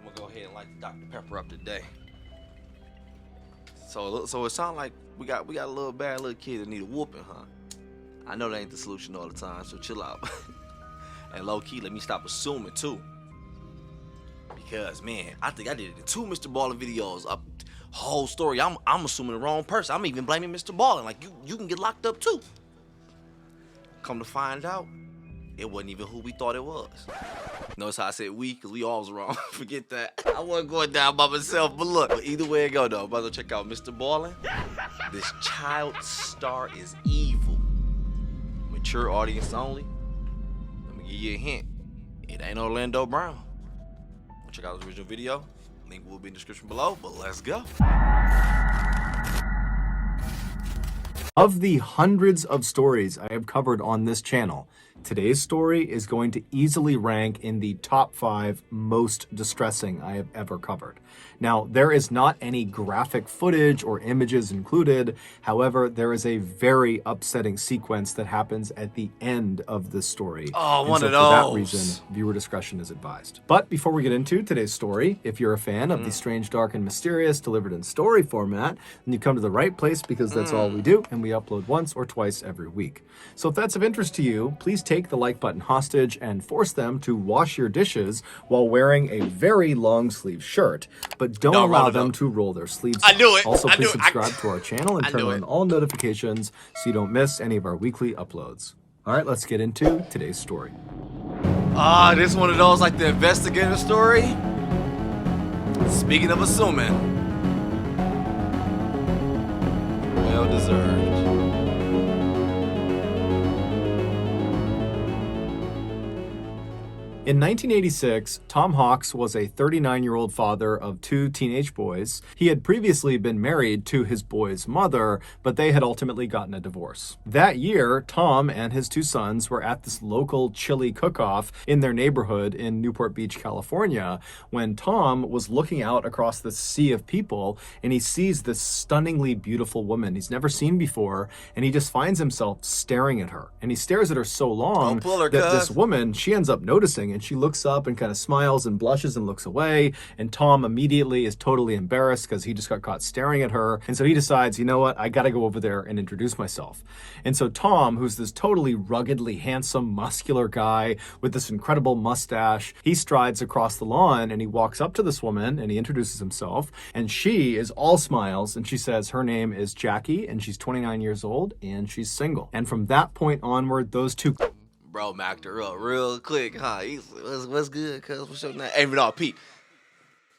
I'm gonna go ahead and light the Dr. Pepper up today. So it sounds like we got a little bad little kid that need a whooping, huh? I know that ain't the solution all the time, so chill out. And low key, let me stop assuming too. Because man, I think I did it in 2 Mr. Ballen videos. Whole story, I'm assuming the wrong person. I'm even blaming Mr. Ballen. Like you can get locked up too. Come to find out, it wasn't even who we thought it was. Notice how I said we, because we all was wrong. Forget that. I wasn't going down by myself, but look. But either way it go though, I'm about to check out Mr. Ballen. This child star is evil. Mature audience only. Let me give you a hint. It ain't Orlando Brown. Check out his original video. Link will be in the description below, but let's go. Of the hundreds of stories I have covered on this channel, today's story is going to easily rank in the top 5 most distressing I have ever covered. Now, there is not any graphic footage or images included. However, there is a very upsetting sequence that happens at the end of this story. Oh, one of for those. that reason, viewer discretion is advised. But before we get into today's story, if you're a fan of the strange, dark, and mysterious delivered in story format, then you come to the right place because that's all we do, and we upload once or twice every week. So if that's of interest to you, please take the like button hostage and force them to wash your dishes while wearing a very long sleeve shirt, but don't allow them to roll their sleeves up. I knew it. Also, please subscribe to our channel and turn on it. all notifications so you don't miss any of our weekly uploads. All right, let's get into today's story. This one of those like the investigator story. Speaking of assuming, well deserved. In 1986, Tom Hawks was a 39-year-old father of 2 teenage boys. He had previously been married to his boys' mother, but they had ultimately gotten a divorce. That year, Tom and his 2 sons were at this local chili cook-off in their neighborhood in Newport Beach, California, when Tom was looking out across the sea of people, and he sees this stunningly beautiful woman he's never seen before, and he just finds himself staring at her. And he stares at her so long that this woman, she ends up noticing, and she looks up and kind of smiles and blushes and looks away. And Tom immediately is totally embarrassed because he just got caught staring at her. And so he decides, you know what, I got to go over there and introduce myself. And so Tom, who's this totally ruggedly handsome, muscular guy with this incredible mustache, he strides across the lawn and he walks up to this woman and he introduces himself. And she is all smiles and she says her name is Jackie and she's 29 years old and she's single. And from that point onward, those two... Bro, macked her up real quick, huh? What's good, cuz? What's your name? Hey, no, Pete.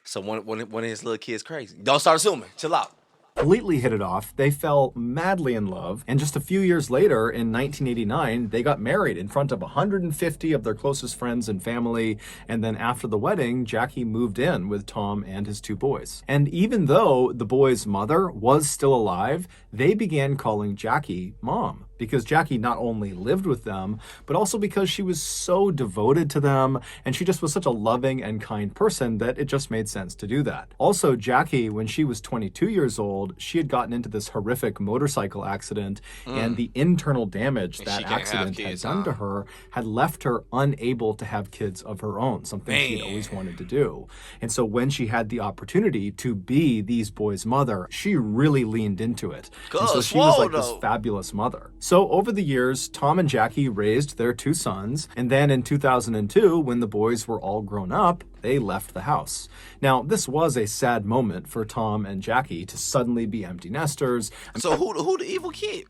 So one of his little kids crazy. Don't start assuming. Chill out. Completely hit it off. They fell madly in love, and just a few years later, in 1989, they got married in front of 150 of their closest friends and family, and then after the wedding, Jackie moved in with Tom and his 2 boys. And even though the boys' mother was still alive, they began calling Jackie Mom, because Jackie not only lived with them, but also because she was so devoted to them, and she just was such a loving and kind person that it just made sense to do that. Also, Jackie, when she was 22 years old, she had gotten into this horrific motorcycle accident, and the internal damage that accident had done to her had left her unable to have kids of her own, something she'd always wanted to do. And so when she had the opportunity to be these boys' mother, she really leaned into it. And so she was like this fabulous mother. So over the years, Tom and Jackie raised their 2 sons, and then in 2002, when the boys were all grown up, they left the house. Now, this was a sad moment for Tom and Jackie to suddenly be empty nesters. So who the evil kid?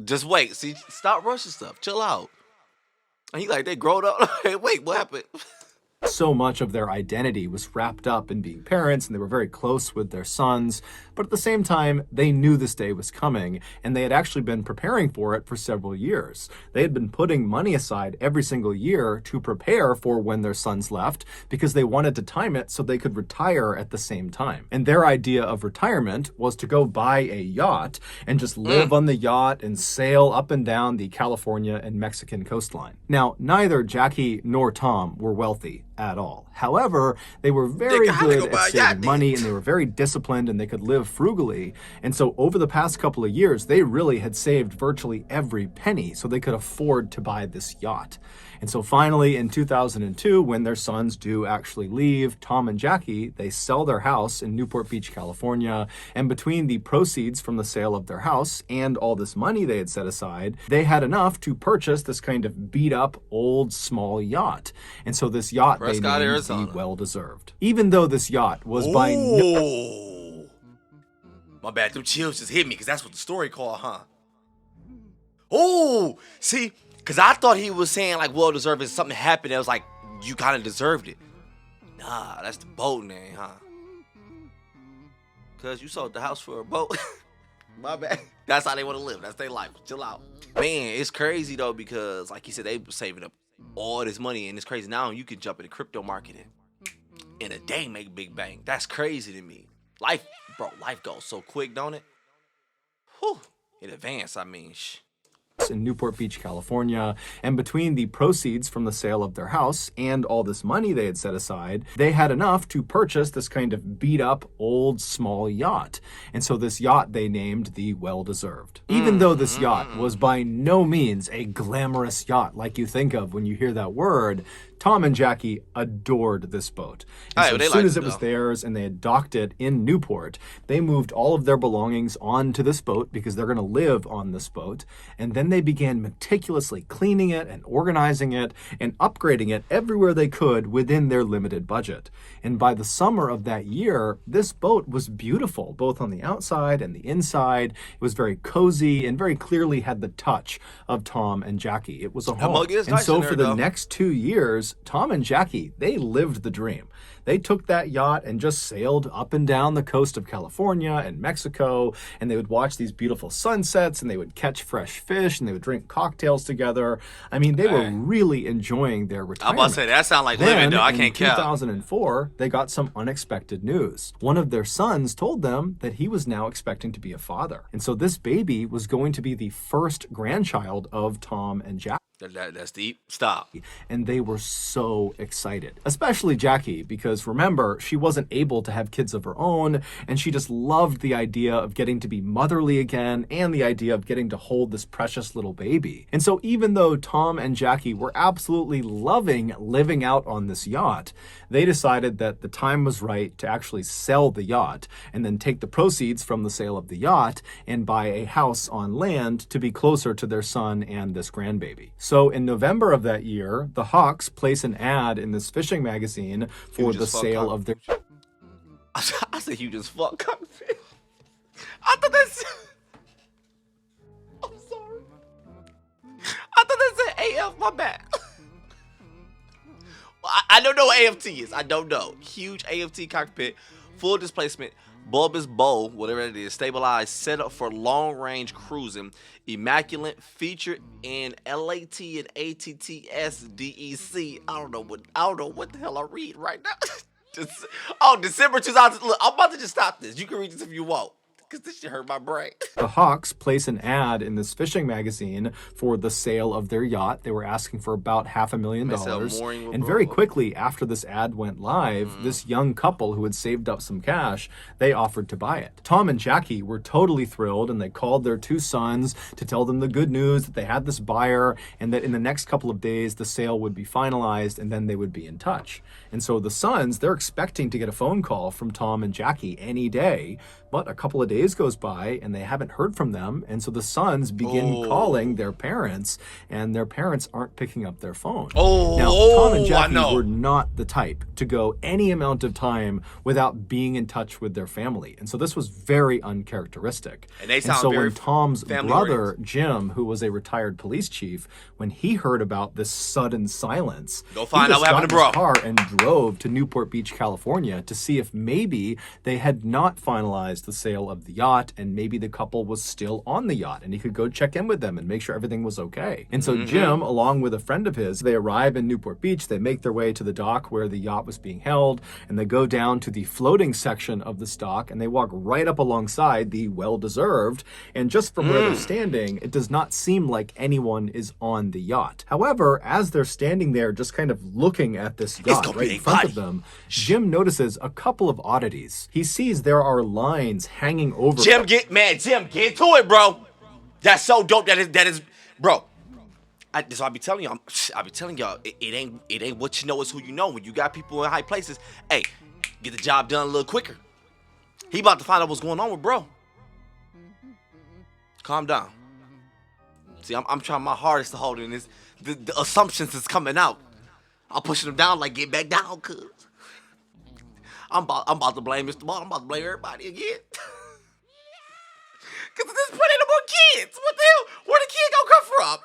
Just wait. See, stop rushing stuff. Chill out. And he like, they grown up. Hey, wait, what happened? So much of their identity was wrapped up in being parents, and they were very close with their sons. But at the same time, they knew this day was coming, and they had actually been preparing for it for several years. They had been putting money aside every single year to prepare for when their sons left, because they wanted to time it so they could retire at the same time. And their idea of retirement was to go buy a yacht and just live on the yacht and sail up and down the California and Mexican coastline. Now, neither Jackie nor Tom were wealthy at all. However, they were very good at saving money, and they were very disciplined, and they could live frugally. And so over the past couple of years, they really had saved virtually every penny so they could afford to buy this yacht. And so finally in 2002, when their sons do actually leave, Tom and Jackie, they sell their house in Newport Beach, California. And between the proceeds from the sale of their house and all this money they had set aside, they had enough to purchase this kind of beat up old small yacht. And so this yacht they named Arizona. the Well-Deserved. Even though this yacht was by no... My bad, them chills just hit me because that's what the story called, huh? Oh, see, because I thought he was saying like well-deserved is something happened that was like you kind of deserved it. Nah, that's the boat name, huh? Because you sold the house for a boat. My bad. That's how they want to live. That's their life. Chill out. Man, it's crazy though because like he said, they were saving up all this money and it's crazy. Now you can jump in the crypto market and in a day make big bang. That's crazy to me. Life, bro, life goes so quick, don't it? Whew. In advance, I mean, in Newport Beach, California. And between the proceeds from the sale of their house and all this money they had set aside, they had enough to purchase this kind of beat up old small yacht. And so this yacht they named the Well-Deserved. Even though this yacht was by no means a glamorous yacht like you think of when you hear that word, Tom and Jackie adored this boat. And so as soon as it was theirs and they had docked it in Newport, they moved all of their belongings onto this boat because they're going to live on this boat. And then they began meticulously cleaning it and organizing it and upgrading it everywhere they could within their limited budget. And by the summer of that year, this boat was beautiful, both on the outside and the inside. It was very cozy and very clearly had the touch of Tom and Jackie. It was a home. And so for the next 2 years, Tom and Jackie, they lived the dream. They took that yacht and just sailed up and down the coast of California and Mexico, and they would watch these beautiful sunsets, and they would catch fresh fish, and they would drink cocktails together. I mean, they were really enjoying their retirement. I'm about to say, that sounds like living, though. I can't count. In 2004, they got some unexpected news. One of their sons told them that he was now expecting to be a father. And so this baby was going to be the first grandchild of Tom and Jackie. That's deep. Stop. And they were so excited, especially Jackie, because remember, she wasn't able to have kids of her own, and she just loved the idea of getting to be motherly again and the idea of getting to hold this precious little baby. And so even though Tom and Jackie were absolutely loving living out on this yacht, they decided that the time was right to actually sell the yacht and then take the proceeds from the sale of the yacht and buy a house on land to be closer to their son and this grandbaby. So in November of that year, the Hawks place an ad in this fishing magazine for the sale of their... I said you just fuck cockfish. I thought that's... I'm sorry. I thought that said AF, my bad. I don't know what AFT is. I don't know. Huge AFT cockpit, full displacement, bulbous bow, whatever it is, stabilized, set up for long-range cruising, immaculate, featured in LAT and ATTS DEC. I don't know what the hell I read right now. December 2000. Look, I'm about to just stop this. You can read this if you want, because this shit hurt my brain. The Hawks place an ad in this fishing magazine for the sale of their yacht. They were asking for about $500,000. And very quickly after this ad went live, this young couple who had saved up some cash, they offered to buy it. Tom and Jackie were totally thrilled, and they called their two sons to tell them the good news that they had this buyer and that in the next couple of days the sale would be finalized and then they would be in touch. And so the sons, they're expecting to get a phone call from Tom and Jackie any day, but a couple of days goes by and they haven't heard from them. And so the sons begin calling their parents, and their parents aren't picking up their phone. Now, Tom and Jackie were not the type to go any amount of time without being in touch with their family. And so this was very uncharacteristic. And so when Tom's brother, Jim, who was a retired police chief, when he heard about this sudden silence, he just got in his car and drove to Newport Beach, California to see if maybe they had not finalized the sale of the yacht and maybe the couple was still on the yacht and he could go check in with them and make sure everything was okay. And so Jim, along with a friend of his, they arrive in Newport Beach, they make their way to the dock where the yacht was being held, and they go down to the floating section of the dock and they walk right up alongside the Well-Deserved, and just from where they're standing, it does not seem like anyone is on the yacht. However, as they're standing there just kind of looking at this yacht right in front of them, Jim notices a couple of oddities. He sees there are lines hanging over. Jim, get to it, bro. That's so dope. That is, bro. So I be telling y'all, it ain't what you know, it's who you know. When you got people in high places, hey, get the job done a little quicker. He about to find out what's going on with bro. Calm down. See, I'm trying my hardest to hold in this. The assumptions is coming out. I'm pushing them down like get back down, cuz. I'm about to blame Mr. Ball. I'm about to blame everybody again. Cause at this point ain't no more kids. What the hell? Where the kid gonna come from?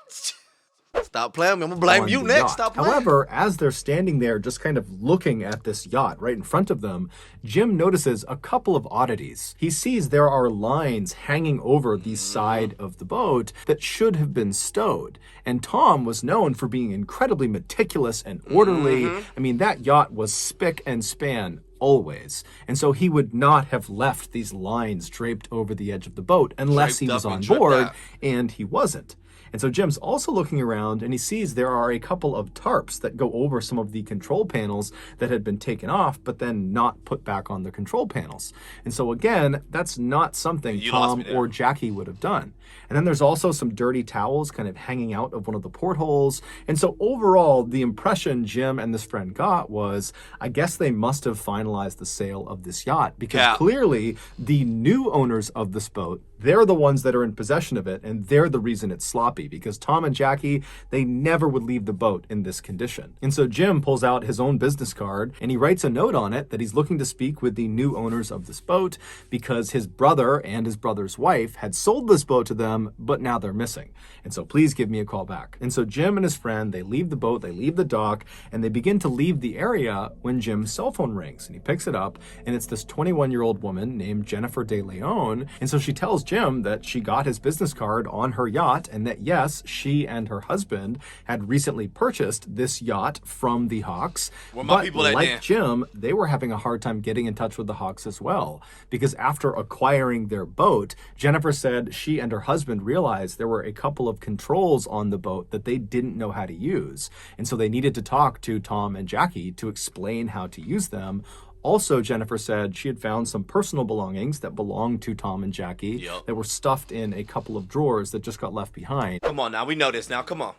Stop playing me. I'm gonna blame you next. Yacht. Stop playing. However, as they're standing there just kind of looking at this yacht right in front of them, Jim notices a couple of oddities. He sees there are lines hanging over the side of the boat that should have been stowed. And Tom was known for being incredibly meticulous and orderly. I mean, that yacht was spick and span always. And so he would not have left these lines draped over the edge of the boat unless he was on board, and he wasn't. And so Jim's also looking around and he sees there are a couple of tarps that go over some of the control panels that had been taken off, but then not put back on the control panels. And so again, that's not something Tom or Jackie would have done. And then there's also some dirty towels kind of hanging out of one of the portholes. And so overall, the impression Jim and this friend got was, I guess they must have finalized the sale of this yacht, because clearly the new owners of this boat, they're the ones that are in possession of it, and they're the reason it's sloppy, because Tom and Jackie, they never would leave the boat in this condition. And so Jim pulls out his own business card, and he writes a note on it that he's looking to speak with the new owners of this boat because his brother and his brother's wife had sold this boat to them, but now they're missing. And so please give me a call back. And so Jim and his friend, they leave the boat, they leave the dock, and they begin to leave the area when Jim's cell phone rings. And he picks it up, and it's this 21-year-old woman named Jennifer De Leon. And so she tells Jim that she got his business card on her yacht, and that yes, she and her husband had recently purchased this yacht from the Hawks. But like Jim, they were having a hard time getting in touch with the Hawks as well, because after acquiring their boat, Jennifer said she and her husband realized there were a couple of controls on the boat that they didn't know how to use. And so they needed to talk to Tom and Jackie to explain how to use them. Also, Jennifer said she had found some personal belongings that belonged to Tom and Jackie that were stuffed in a couple of drawers that just got left behind. Come on now, we know this now, come on.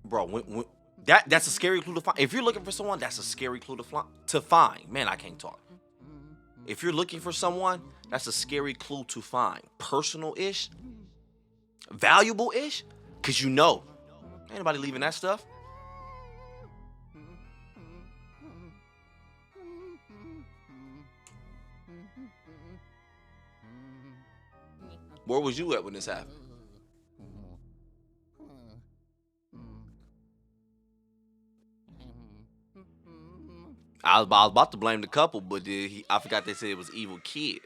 Bro, that's a scary clue to find. If you're looking for someone, that's a scary clue to find. Man, I can't talk. If you're looking for someone, that's a scary clue to find. Personal-ish, valuable-ish, because you know, ain't nobody leaving that stuff. Where was you at when this happened? I was about to blame the couple, but I forgot they said it was evil kid.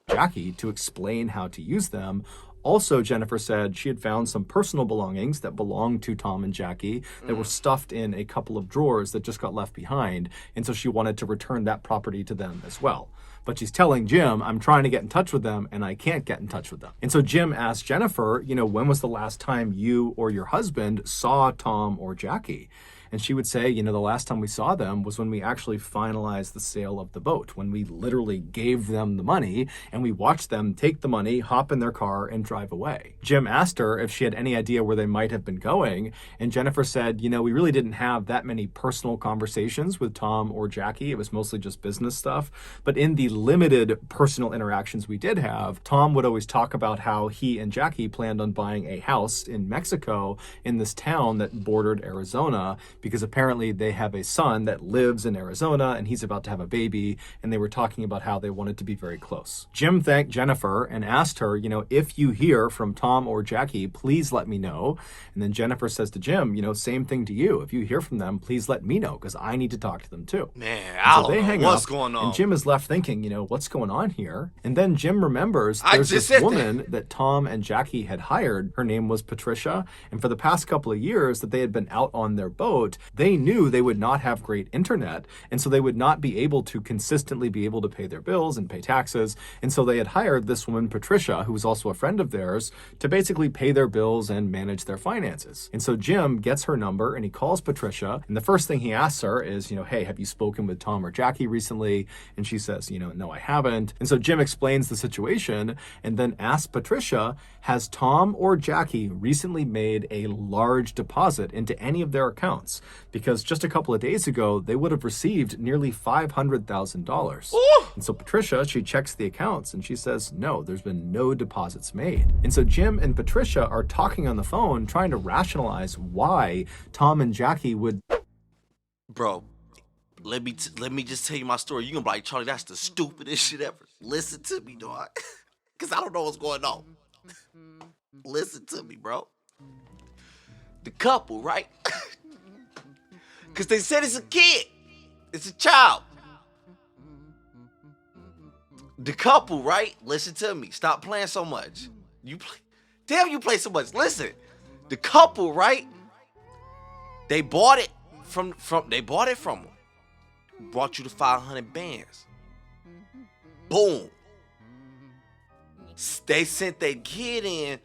Jackie to explain how to use them. Also, Jennifer said she had found some personal belongings that belonged to Tom and Jackie that were stuffed in a couple of drawers that just got left behind. And so she wanted to return that property to them as well. But she's telling Jim, I'm trying to get in touch with them and I can't get in touch with them. And so Jim asked Jennifer, when was the last time you or your husband saw Tom or Jackie? And she would say, the last time we saw them was when we actually finalized the sale of the boat, when we literally gave them the money and we watched them take the money, hop in their car, and drive away. Jim asked her if she had any idea where they might have been going. And Jennifer said, we really didn't have that many personal conversations with Tom or Jackie. It was mostly just business stuff. But in the limited personal interactions we did have, Tom would always talk about how he and Jackie planned on buying a house in Mexico in this town that bordered Arizona, because apparently they have a son that lives in Arizona and he's about to have a baby, and they were talking about how they wanted to be very close. Jim thanked Jennifer and asked her, if you hear from Tom or Jackie, please let me know. And then Jennifer says to Jim, same thing to you. If you hear from them, please let me know, because I need to talk to them too. Man, I don't know what's going on. And Jim is left thinking, what's going on here? And then Jim remembers there's this woman that Tom and Jackie had hired. Her name was Patricia. And for the past couple of years that they had been out on their boat, boat, they knew they would not have great internet, and so they would not be able to consistently be able to pay their bills and pay taxes. And so they had hired this woman, Patricia, who was also a friend of theirs, to basically pay their bills and manage their finances. And so Jim gets her number and he calls Patricia. And the first thing he asks her is, hey, have you spoken with Tom or Jackie recently? And she says, no, I haven't. And so Jim explains the situation and then asks Patricia, has Tom or Jackie recently made a large deposit into any of their accounts? Because just a couple of days ago, they would have received nearly $500,000. And so Patricia, she checks the accounts and she says, no, there's been no deposits made. And so Jim and Patricia are talking on the phone, trying to rationalize why Tom and Jackie would... Bro, let me just tell you my story. You're gonna be like, Charlie, that's the stupidest shit ever. Listen to me, dog. Because I don't know what's going on. Listen to me, bro. The couple, right? Because they said it's a kid. It's a child. The couple, right? Listen to me. Stop playing so much. Damn, you play so much. Listen. The couple, right? They bought it from them. Brought you the 500 bands. Boom. They sent their kid in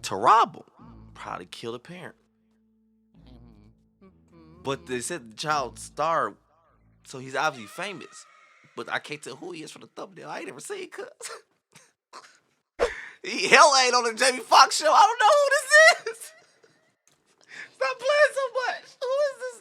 to rob them. Probably kill the parent. But they said the child starved, so he's obviously famous. But I can't tell who he is from the thumbnail. I ain't never seen cuz. He hell ain't on the Jamie Foxx show. I don't know who this is. Stop playing so much. Who is this?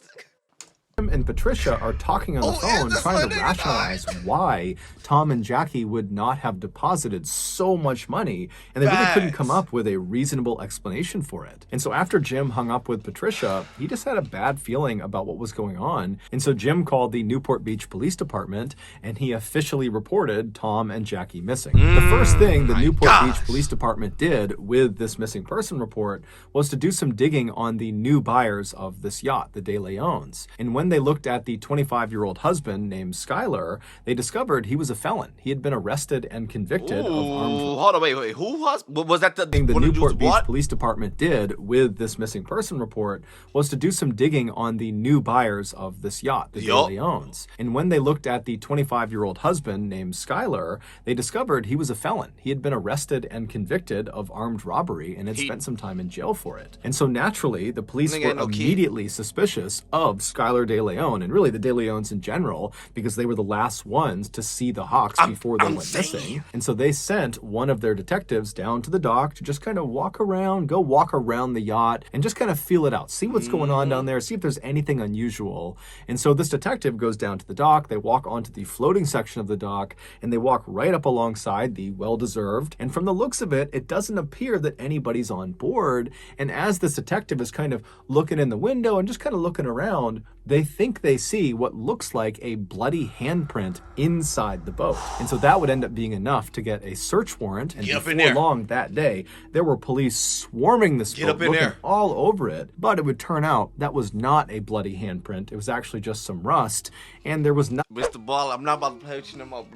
Jim and Patricia are talking on the phone, trying to rationalize why Tom and Jackie would not have deposited so much money, and they really couldn't come up with a reasonable explanation for it. And so after Jim hung up with Patricia, he just had a bad feeling about what was going on. And so Jim called the Newport Beach Police Department, and he officially reported Tom and Jackie missing. The first thing the Newport Beach Police Department did with this missing person report was to do some digging on the new buyers of this yacht, the De Leons. And when they looked at the 25-year-old husband named Skyler, they discovered he was a felon. He had been arrested and convicted of armed... Hold on, wait. Who was that? The Newport Beach Police Department did with this missing person report was to do some digging on the new buyers of this yacht, the De Leons. And when they looked at the 25-year-old husband named Skyler, they discovered he was a felon. He had been arrested and convicted of armed robbery and had spent some time in jail for it. And so naturally, the police were immediately suspicious of Skyler De Leon, and really the De Leons in general, because they were the last ones to see the Hawks before they went missing. And so they sent one of their detectives down to the dock to just kind of walk around the yacht and just kind of feel it out, see what's going on down there, see if there's anything unusual. And so this detective goes down to the dock, they walk onto the floating section of the dock, and they walk right up alongside the well-deserved. And from the looks of it, it doesn't appear that anybody's on board. And as this detective is kind of looking in the window and just kind of looking around, they think they see what looks like a bloody handprint inside the boat. And so that would end up being enough to get a search warrant. And before long that day, there were police swarming this boat, looking all over it. But it would turn out that was not a bloody handprint. It was actually just some rust. And there was not... Mr. Ballen, I'm not about to play with you no more.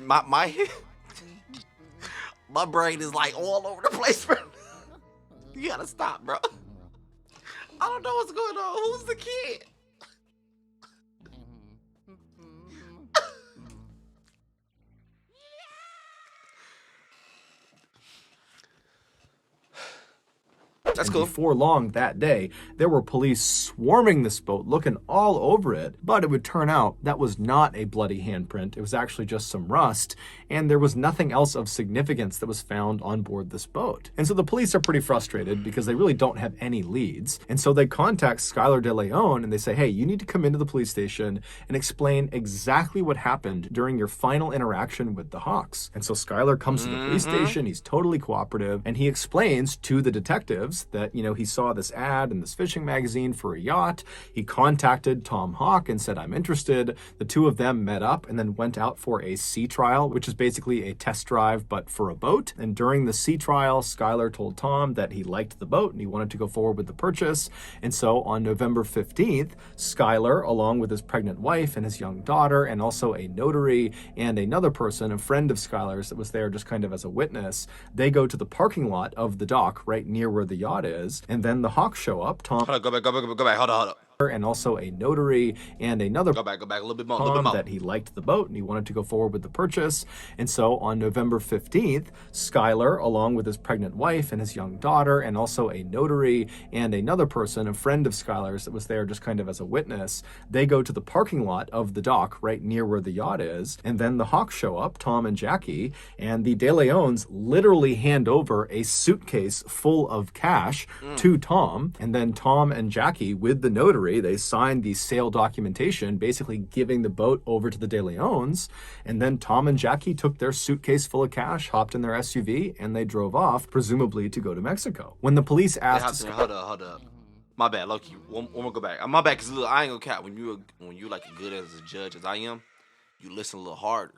My brain is like all over the place, bro. You gotta stop, bro. I don't know what's going on. Who's the kid? That's cool. Before long that day, there were police swarming this boat, looking all over it. But it would turn out that was not a bloody handprint. It was actually just some rust. And there was nothing else of significance that was found on board this boat. And so the police are pretty frustrated because they really don't have any leads. And so they contact Skyler De Leon and they say, hey, you need to come into the police station and explain exactly what happened during your final interaction with the Hawks. And so Skyler comes to the police station. He's totally cooperative. And he explains to the detectives that, he saw this ad in this fishing magazine for a yacht. He contacted Tom Hawk and said, I'm interested. The two of them met up and then went out for a sea trial, which is basically a test drive, but for a boat. And during the sea trial, Skyler told Tom that he liked the boat and he wanted to go forward with the purchase. And so on November 15th, Skyler, along with his pregnant wife and his young daughter, and also a notary and another person, a friend of Skyler's that was there just kind of as a witness, they go to the parking lot of the dock right near where the yacht yacht is. And then the Hawks show up, Tom Hold on, go back. Hold on. and also a notary and another Go back a little bit more, Tom that he liked the boat and he wanted to go forward with the purchase. And so on November 15th, Skylar, along with his pregnant wife and his young daughter, and also a notary and another person, a friend of Skylar's that was there just kind of as a witness, they go to the parking lot of the dock right near where the yacht is. And then the Hawks show up, Tom and Jackie, and the De Leons literally hand over a suitcase full of cash to Tom. And then Tom and Jackie, with the notary, they signed the sale documentation, basically giving the boat over to the De Leons. And then Tom and Jackie took their suitcase full of cash, hopped in their SUV, and they drove off, presumably to go to Mexico. When the police asked... Hold up. My bad, Loki. One more go back. My bad, because I ain't gonna cap. When you like good as a judge as I am, you listen a little harder.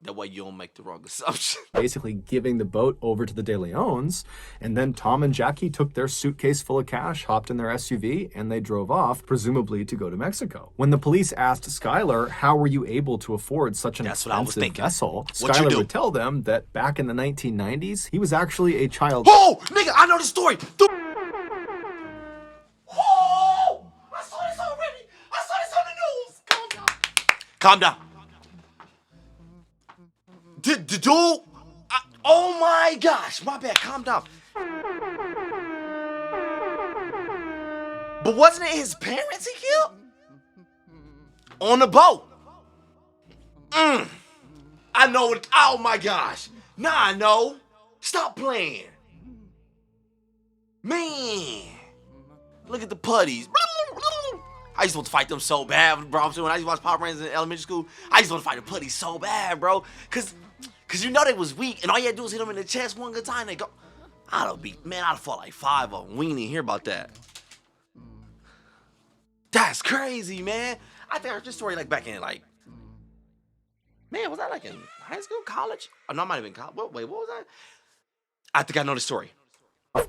That way you don't make the wrong assumption. Basically giving the boat over to the De Leons. And then Tom and Jackie took their suitcase full of cash, hopped in their SUV, and they drove off, presumably to go to Mexico. When the police asked Skylar, how were you able to afford such an expensive vessel, Skylar would tell them that back in the 1990s, he was actually a child... Oh, nigga, I know the story. Oh, I saw this already. I saw this on the news. Calm down. The dude, oh my gosh, my bad, calm down. But wasn't it his parents he killed? On the boat. I know it, oh my gosh. Now I know. Stop playing. Man, look at the putties. I used to want to fight them so bad, bro. When I used to watch Power Rangers in elementary school, I used to want to fight the putties so bad, bro. Cause you know they was weak, and all you had to do was hit them in the chest one good time, they go. I'd have fought like 5 of them. We didn't even hear about that. That's crazy, man. I think I heard this story like back in like, man, was that like in high school, college? Oh, no, I might have been college. Wait, what was that? I think I know the story.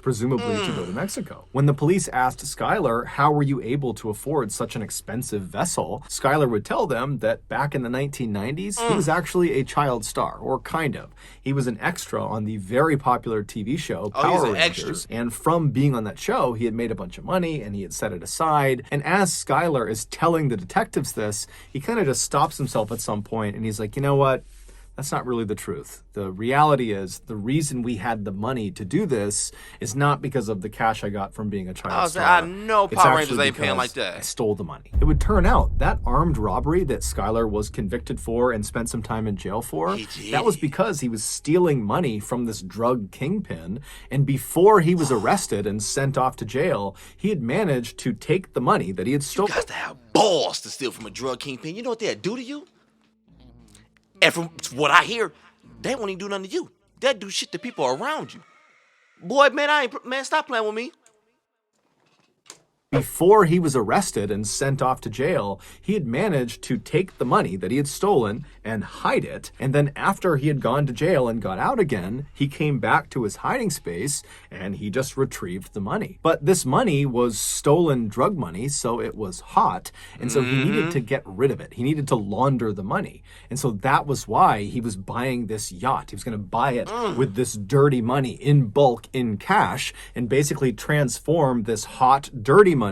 Presumably to go to Mexico. When the police asked Skylar, how were you able to afford such an expensive vessel, Skylar would tell them that back in the 1990s, he was actually a child star, or kind of. He was an extra on the very popular TV show Power Rangers, and from being on that show, he had made a bunch of money and he had set it aside. And as Skylar is telling the detectives this, he kind of just stops himself at some point and he's like, you know what? That's not really the truth. The reality is the reason we had the money to do this is not because of the cash I got from being a child star. I know Power Rangers ain't paying like that. I stole the money. It would turn out that armed robbery that Skylar was convicted for and spent some time in jail for, that was because he was stealing money from this drug kingpin. And before he was arrested and sent off to jail, he had managed to take the money that he had stolen. You got to have balls to steal from a drug kingpin. You know what they'd do to you? And from what I hear, they won't even do nothing to you. They'll do shit to people around you. Boy, man, stop playing with me. Before he was arrested and sent off to jail, he had managed to take the money that he had stolen and hide it. And then after he had gone to jail and got out again, he came back to his hiding space and he just retrieved the money. But this money was stolen drug money, so it was hot. And so he needed to get rid of it. He needed to launder the money. And so that was why he was buying this yacht. He was going to buy it with this dirty money in bulk, in cash, and basically transform this hot, dirty money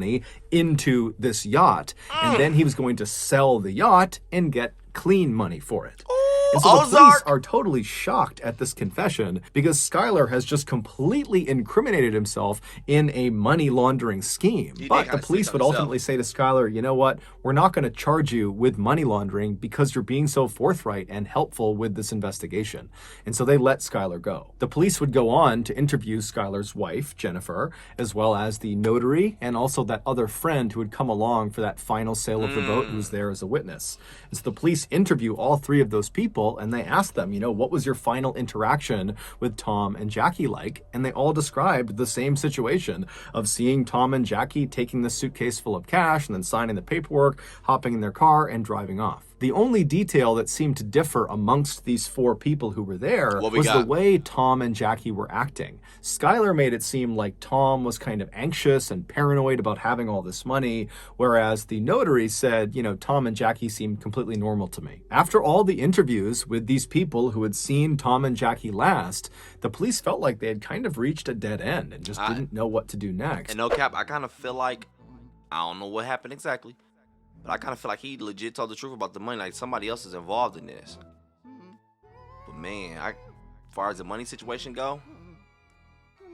into this yacht, and then he was going to sell the yacht and get clean money for it. And so the police are totally shocked at this confession because Skylar has just completely incriminated himself in a money laundering scheme. But the police would ultimately say to Skylar, you know what, we're not going to charge you with money laundering because you're being so forthright and helpful with this investigation. And so they let Skylar go. The police would go on to interview Skylar's wife, Jennifer, as well as the notary and also that other friend who had come along for that final sale of the boat who was there as a witness. And so the police interview all 3 of those people and they asked them, you know, what was your final interaction with Tom and Jackie like? And they all described the same situation of seeing Tom and Jackie taking the suitcase full of cash and then signing the paperwork, hopping in their car and driving off. The only detail that seemed to differ amongst these four people who were there was the way Tom and Jackie were acting. Skylar made it seem like Tom was kind of anxious and paranoid about having all this money, whereas the notary said, you know, Tom and Jackie seemed completely normal to me. After all the interviews with these people who had seen Tom and Jackie last, the police felt like they had kind of reached a dead end and just didn't know what to do next. And no cap, I kind of feel like, I don't know what happened exactly, but I kind of feel like he legit told the truth about the money, like somebody else is involved in this. But man, as far as the money situation go,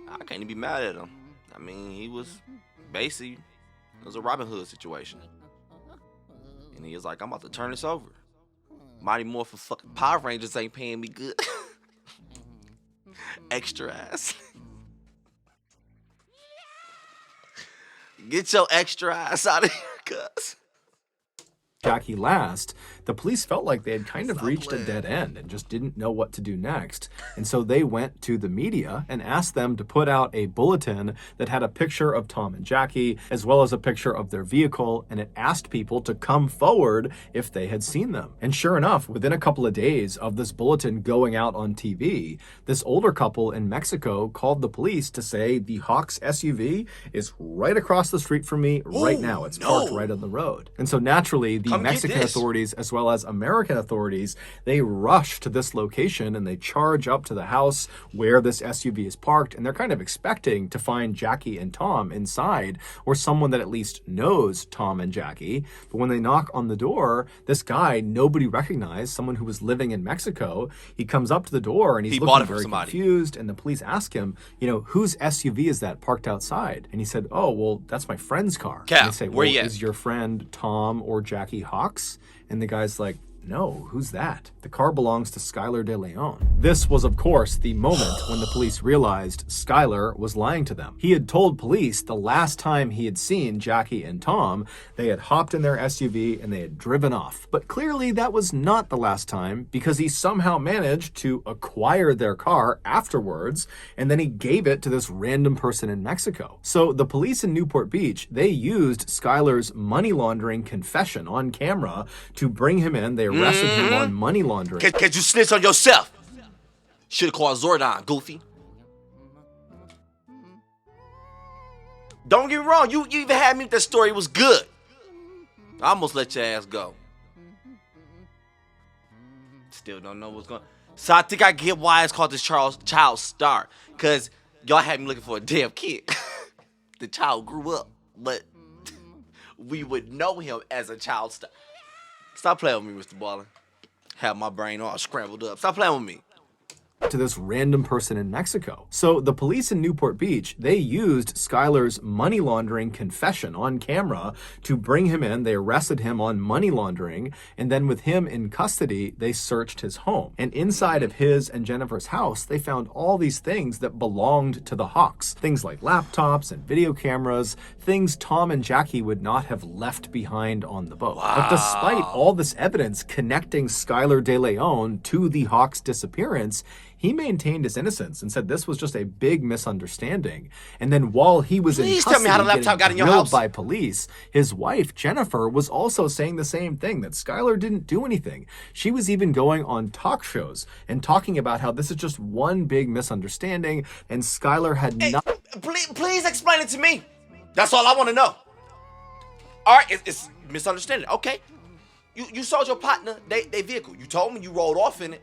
I can't even be mad at him. I mean, he was basically, it was a Robin Hood situation. And he was like, I'm about to turn this over. Mighty Morphin fucking Power Rangers ain't paying me good. Extra ass. Get your extra ass out of here, cuz. Jackie last, the police felt like they had kind of reached a dead end and just didn't know what to do next. And so they went to the media and asked them to put out a bulletin that had a picture of Tom and Jackie, as well as a picture of their vehicle, and it asked people to come forward if they had seen them. And sure enough, within a couple of days of this bulletin going out on TV, this older couple in Mexico called the police to say the Hawks SUV is right across the street from me right now. It's parked right on the road. And so naturally, the Mexican authorities as well as American authorities, they rush to this location and they charge up to the house where this SUV is parked, and they're kind of expecting to find Jackie and Tom inside, or someone that at least knows Tom and Jackie. But when they knock on the door, this guy nobody recognized, someone who was living in Mexico, he comes up to the door and he's looking very confused, and the police ask him, you know, whose SUV is that parked outside? And he said, oh, well, that's my friend's car. Cap, and they say, well, is your friend Tom or Jackie Hawks? And the guy's like, no, who's that? The car belongs to Skylar De Leon. This was, of course, the moment when the police realized Skylar was lying to them. He had told police the last time he had seen Jackie and Tom, they had hopped in their SUV and they had driven off. But clearly that was not the last time, because he somehow managed to acquire their car afterwards, and then he gave it to this random person in Mexico. So the police in Newport Beach, they used Skylar's money laundering confession on camera to bring him in. They arrested him on money laundering. Cause you snitched on yourself. Should've called Zordon, goofy. Don't get me wrong, you even had me with that story, it was good. I almost let your ass go. Still don't know what's going on. So I think I get why it's called this child star. Cause y'all had me looking for a damn kid. The child grew up, but we would know him as a child star. Stop playing with me, Mr. Ballen. Have my brain all scrambled up. Stop playing with me. To this random person in Mexico. So the police in Newport Beach, they used Skylar's money laundering confession on camera to bring him in. They arrested him on money laundering, and then with him in custody, they searched his home. And inside of his and Jennifer's house, they found all these things that belonged to the Hawks. Things like laptops and video cameras, things Tom and Jackie would not have left behind on the boat. Wow. But despite all this evidence connecting Skylar De Leon to the Hawks' disappearance, he maintained his innocence and said this was just a big misunderstanding. And then while he was in custody, tell me how the laptop got in your house by police, his wife, Jennifer, was also saying the same thing, that Skylar didn't do anything. She was even going on talk shows and talking about how this is just one big misunderstanding and Skylar had not... Please explain it to me. That's all I want to know. All right, it's misunderstanding. Okay. You sold your partner they vehicle. You told me you rolled off in it.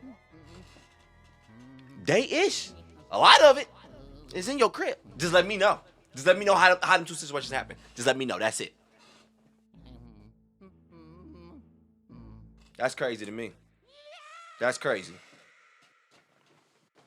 Day-ish. A lot of it is in your crib. Just let me know. Just let me know how them two situations happen. Just let me know. That's it. That's crazy to me. That's crazy.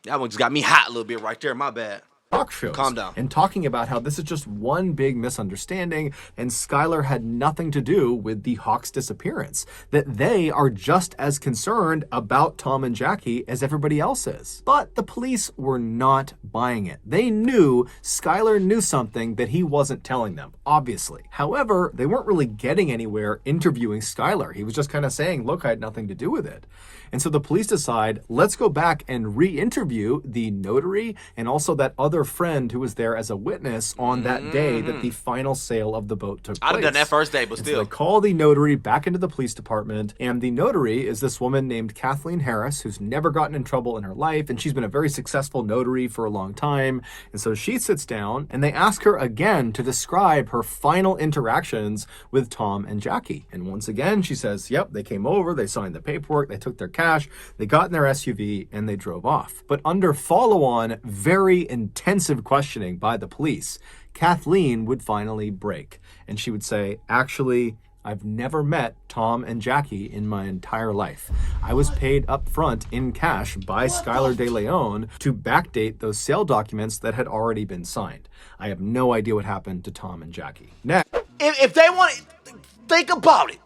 That one just got me hot a little bit right there. My bad. Talk shows. Calm down. And talking about how this is just one big misunderstanding and Skylar had nothing to do with the Hawks' disappearance. That they are just as concerned about Tom and Jackie as everybody else is. But the police were not buying it. They knew Skylar knew something that he wasn't telling them, obviously. However, they weren't really getting anywhere interviewing Skylar. He was just kind of saying, look, I had nothing to do with it. And so the police decide, let's go back and re-interview the notary and also that other other friend who was there as a witness on that day that the final sale of the boat took place. I'd have done that first day, but still. So they call the notary back into the police department, and the notary is this woman named Kathleen Harris, who's never gotten in trouble in her life, and she's been a very successful notary for a long time. And so she sits down, and they ask her again to describe her final interactions with Tom and Jackie. And once again, she says, yep, they came over, they signed the paperwork, they took their cash, they got in their SUV, and they drove off. But under follow-on, very intensive questioning by the police, Kathleen would finally break. And she would say, actually, I've never met Tom and Jackie in my entire life. I was paid up front in cash by Skylar De Leon to backdate those sale documents that had already been signed. I have no idea what happened to Tom and Jackie. Next. If they want it, think about it.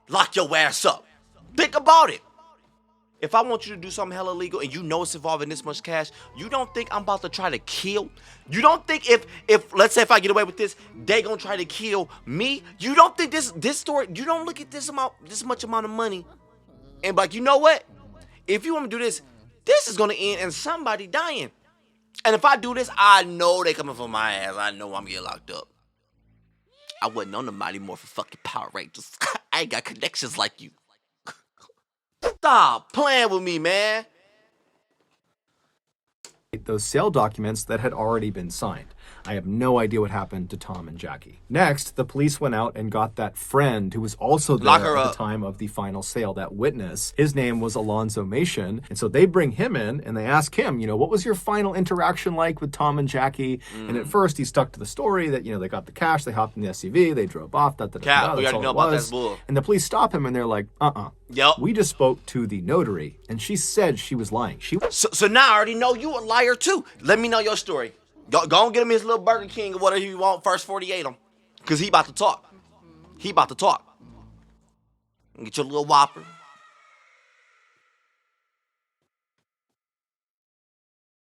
Lock your ass up. Think about it. If I want you to do something hella illegal and you know it's involving this much cash, you don't think I'm about to try to kill? You don't think if let's say if I get away with this, they gonna try to kill me? You don't think this story, you don't look at this much amount of money and be like, you know what? If you want to do this, this is gonna end in somebody dying. And if I do this, I know they coming for my ass. I know I'm getting locked up. I wasn't on the Mighty Morphin fucking Power Rangers. I ain't got connections like you. Stop playing with me, man. Those sale documents that had already been signed. I have no idea what happened to Tom and Jackie. Next, the police went out and got that friend who was also there at the time of the final sale, that witness. His name was Alonzo Mason. And so they bring him in and they ask him, what was your final interaction like with Tom and Jackie? And at first he stuck to the story that, they got the cash, they hopped in the SUV, they drove off, we already know about that bull. And the police stop him and they're like, Yep. We just spoke to the notary and she said she was lying. So now I already know you a liar too. Let me know your story. Go and get him his little Burger King or whatever you want, first 48 him. Because he about to talk. He about to talk. Get your little Whopper.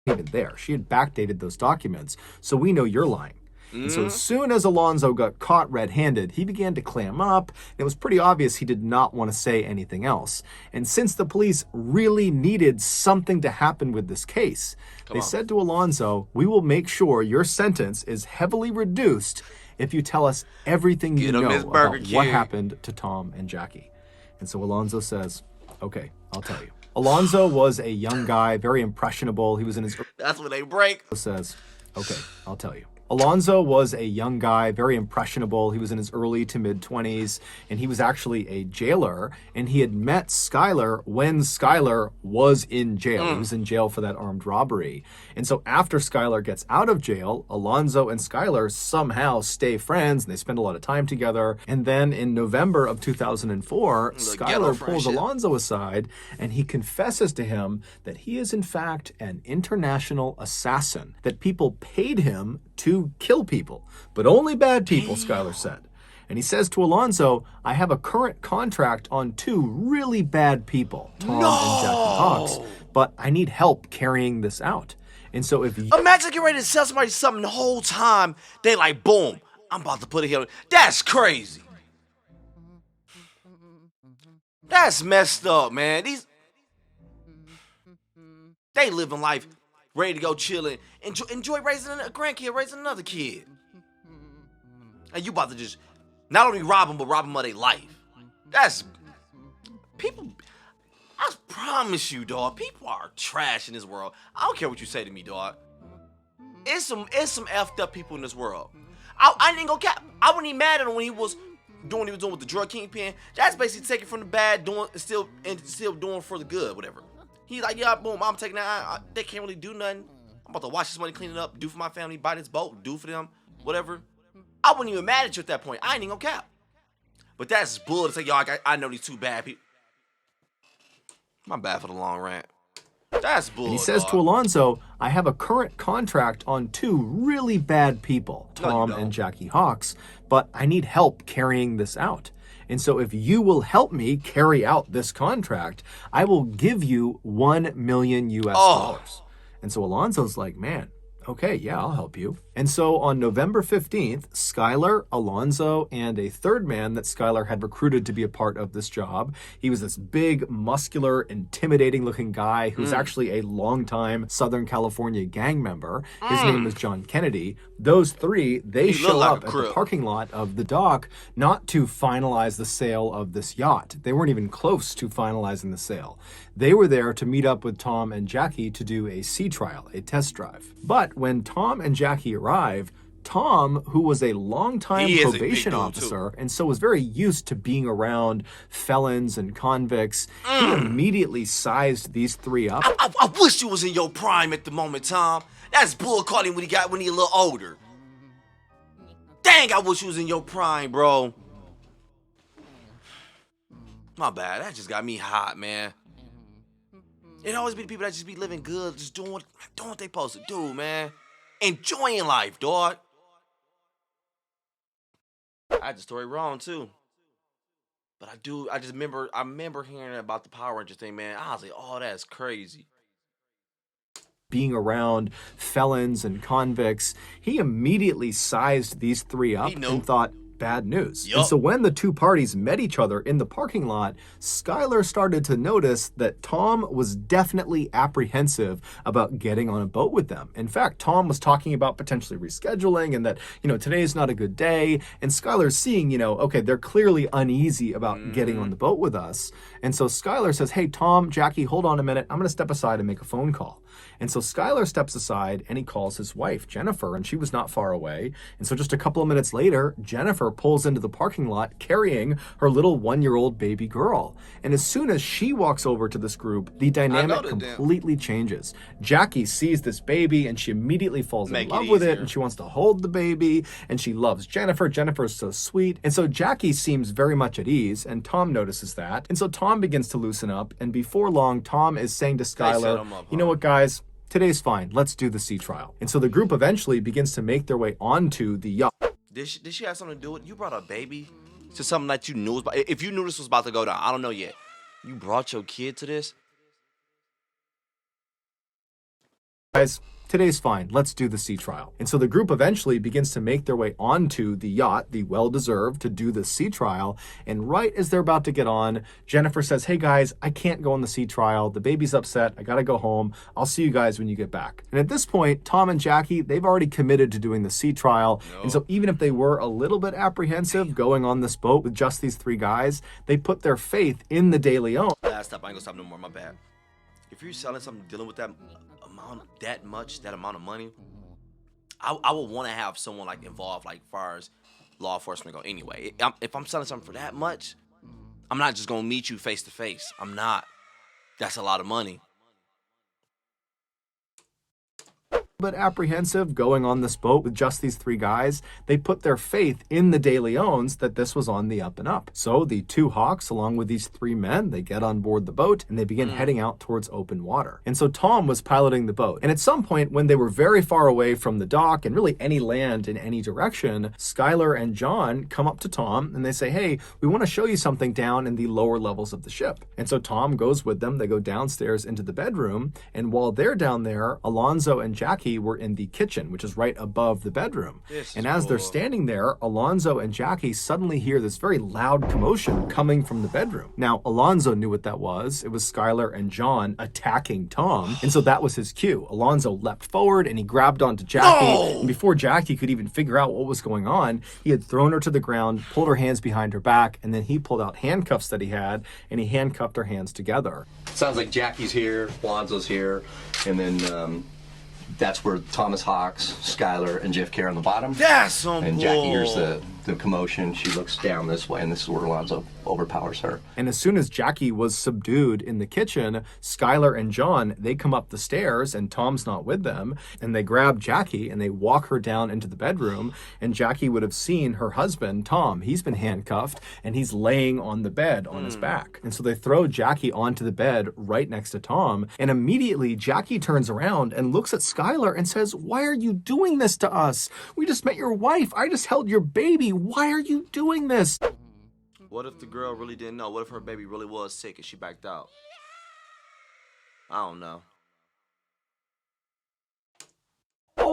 Even there. She had backdated those documents, so we know you're lying. And so as soon as Alonzo got caught red-handed, he began to clam up. It was pretty obvious he did not want to say anything else. And since the police really needed something to happen with this case, they said to Alonzo, we will make sure your sentence is heavily reduced if you tell us everything you know about what happened to Tom and Jackie. And so Alonzo says, okay, I'll tell you. Alonzo was a young guy, very impressionable. He was in his... That's when they break. Says, okay, I'll tell you. Alonzo was a young guy, very impressionable. He was in his early to mid-20s, and he was actually a jailer, and he had met Skylar when Skylar was in jail. He was in jail for that armed robbery. And so after Skylar gets out of jail, Alonzo and Skylar somehow stay friends, and they spend a lot of time together. And then in November of 2004, Skylar pulls Alonzo aside, and he confesses to him that he is in fact an international assassin, that people paid him to kill people, but only bad people, Skylar said. And he says to Alonzo, I have a current contract on 2 really bad people, Tom and Jackie Hawks, but I need help carrying this out. And so if you... Imagine getting ready to sell somebody something the whole time, they like, boom, I'm about to put it here. That's crazy. That's messed up, man. They living life ready to go chilling. Enjoy raising a grandkid, raising another kid. And you about to just not only rob them, but rob them of their life. That's... People... I promise you, dog, people are trash in this world. I don't care what you say to me, dog. It's some effed up people in this world. I ain't gonna cap. I wasn't even mad at him when he was doing what he was doing with the drug kingpin. That's basically taking from the bad, still doing for the good, whatever. He's like, yeah, boom, I'm taking that. They can't really do nothing. I'm about to watch this money, clean it up, do for my family, buy this boat, do for them, whatever. I wasn't even mad at you at that point. I ain't even gonna cap. But that's bull to say, yo, I know these 2 bad people. My bad for the long rant. That's bull. And he says to Alonzo, I have a current contract on 2 really bad people, Tom and Jackie Hawks, but I need help carrying this out. And so if you will help me carry out this contract, I will give you $1 million US. And so Alonzo's like, man, Okay, yeah, I'll help you. And so on November 15th, Skylar, Alonzo, and a third man that Skylar had recruited to be a part of this job. He was this big, muscular, intimidating looking guy who's actually a longtime Southern California gang member. His name was John Kennedy. Those three, they show like up a at the crip. parking lot of the dock not to finalize the sale of this yacht. They weren't even close to finalizing the sale. They were there to meet up with Tom and Jackie to do a sea trial, a test drive. But when Tom and Jackie arrive, Tom, who was a longtime He is a big probation dude, officer and so was very used to being around felons and convicts, he immediately sized these three up. I wish you was in your prime at the moment, Tom. That's bull calling when he a little older. Dang, I wish you was in your prime, bro. My bad, that just got me hot, man. It always be the people that just be living good, just doing what they supposed to do, man. Enjoying life, dog. I had the story wrong too. But I remember hearing about the Power Rangers thing, man. I was like, oh, that's crazy. Being around felons and convicts, he immediately sized these three up and thought, bad news. And so when the two parties met each other in the parking lot, Skylar started to notice that Tom was definitely apprehensive about getting on a boat with them. In fact, Tom was talking about potentially rescheduling and that, today's not a good day. And Skylar's seeing, okay, they're clearly uneasy about getting on the boat with us. And so Skylar says, hey, Tom, Jackie, hold on a minute. I'm going to step aside and make a phone call. And so Skylar steps aside and he calls his wife, Jennifer, and she was not far away. And so just a couple of minutes later, Jennifer pulls into the parking lot carrying her little 1-year-old baby girl. And as soon as she walks over to this group, the dynamic completely changes. Jackie sees this baby and she immediately falls in love with it and she wants to hold the baby and she loves Jennifer. Jennifer's so sweet. And so Jackie seems very much at ease and Tom notices that. And so Tom begins to loosen up and before long, Tom is saying to Skylar, you know what, guys? Today's fine. Let's do the sea trial. And so the group eventually begins to make their way onto the yacht. Did she have something to do with it? You brought a baby to something that you knew was about. If you knew this was about to go down, I don't know yet. You brought your kid to this? Guys, today's fine. Let's do the sea trial. And so the group eventually begins to make their way onto the yacht, the well-deserved, to do the sea trial. And right as they're about to get on, Jennifer says, hey guys, I can't go on the sea trial. The baby's upset. I gotta go home. I'll see you guys when you get back. And at this point, Tom and Jackie, they've already committed to doing the sea trial. And so even if they were a little bit apprehensive going on this boat with just these three guys, they put their faith in the De Leon. Last stop, I ain't gonna stop no more, my bad. If you're selling something dealing with that amount of money, I would want to have someone like involved, like far as law enforcement go. Anyway, if I'm selling something for that much, I'm not just gonna meet you face to face. I'm not. That's a lot of money. But apprehensive going on this boat with just these three guys, they put their faith in the De Leons that this was on the up and up. So the two Hawks, along with these three men, they get on board the boat and they begin heading out towards open water. And so Tom was piloting the boat. And at some point when they were very far away from the dock and really any land in any direction, Skylar and John come up to Tom and they say, hey, we want to show you something down in the lower levels of the ship. And so Tom goes with them. They go downstairs into the bedroom. And while they're down there, Alonzo and Jackie were in the kitchen, which is right above the bedroom. And as they're standing there, Alonzo and Jackie suddenly hear this very loud commotion coming from the bedroom. Now, Alonzo knew what that was. It was Skylar and John attacking Tom. And so that was his cue. Alonzo leapt forward and he grabbed onto Jackie. And before Jackie could even figure out what was going on, he had thrown her to the ground, pulled her hands behind her back, and then he pulled out handcuffs that he had, and he handcuffed her hands together. Sounds like Jackie's here, Alonzo's here, and then that's where Thomas Hawks, Skylar, and Jeff Kerr on the bottom. That's some And Jackie hears the commotion. She looks down this way, and this is where Alonzo overpowers her. And as soon as Jackie was subdued in the kitchen, Skylar and John, they come up the stairs, and Tom's not with them, and they grab Jackie, and they walk her down into the bedroom, and Jackie would have seen her husband, Tom. He's been handcuffed, and he's laying on the bed on his back. And so they throw Jackie onto the bed right next to Tom, and immediately Jackie turns around and looks at Skylar and says, why are you doing this to us? We just met your wife. I just held your baby. Why are you doing this? What if the girl really didn't know? What if her baby really was sick and she backed out? I don't know.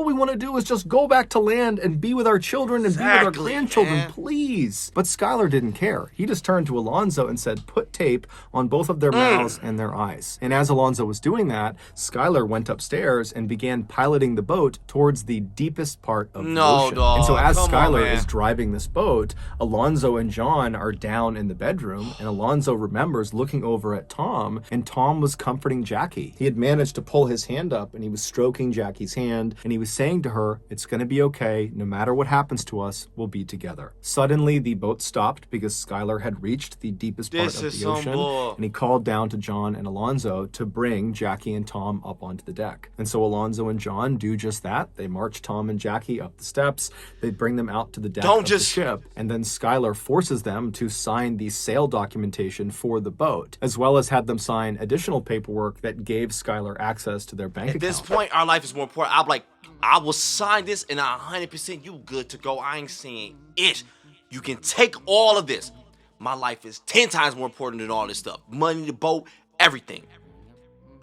all we want to do is just go back to land and be with our children and be with our Exactly, grandchildren, man. please. But Skylar didn't care. He just turned to Alonzo and said, put tape on both of their mouths and their eyes. And as Alonzo was doing that, Skylar went upstairs and began piloting the boat towards the deepest part of the No, ocean. And so dog. as Come on, Skylar man. is driving this boat, Alonzo and John are down in the bedroom, and Alonzo remembers looking over at Tom, and Tom was comforting Jackie. He had managed to pull his hand up, and he was stroking Jackie's hand, and he was saying to her, it's going to be okay. No matter what happens to us, we'll be together. Suddenly, the boat stopped because Skylar had reached the deepest part This of is the some ocean, bull. and he called down to John and Alonzo to bring Jackie and Tom up onto the deck. And so Alonzo and John do just that. They march Tom and Jackie up the steps. They bring them out to the deck of the ship, and then Skylar forces them to sign the sale documentation for the boat, as well as had them sign additional paperwork that gave Skylar access to their bank account. At this point, our life is more important. I'm like, I will sign this and 100% you good to go. I ain't saying it. You can take all of this. My life is 10 times more important than all this stuff. Money, the boat, everything.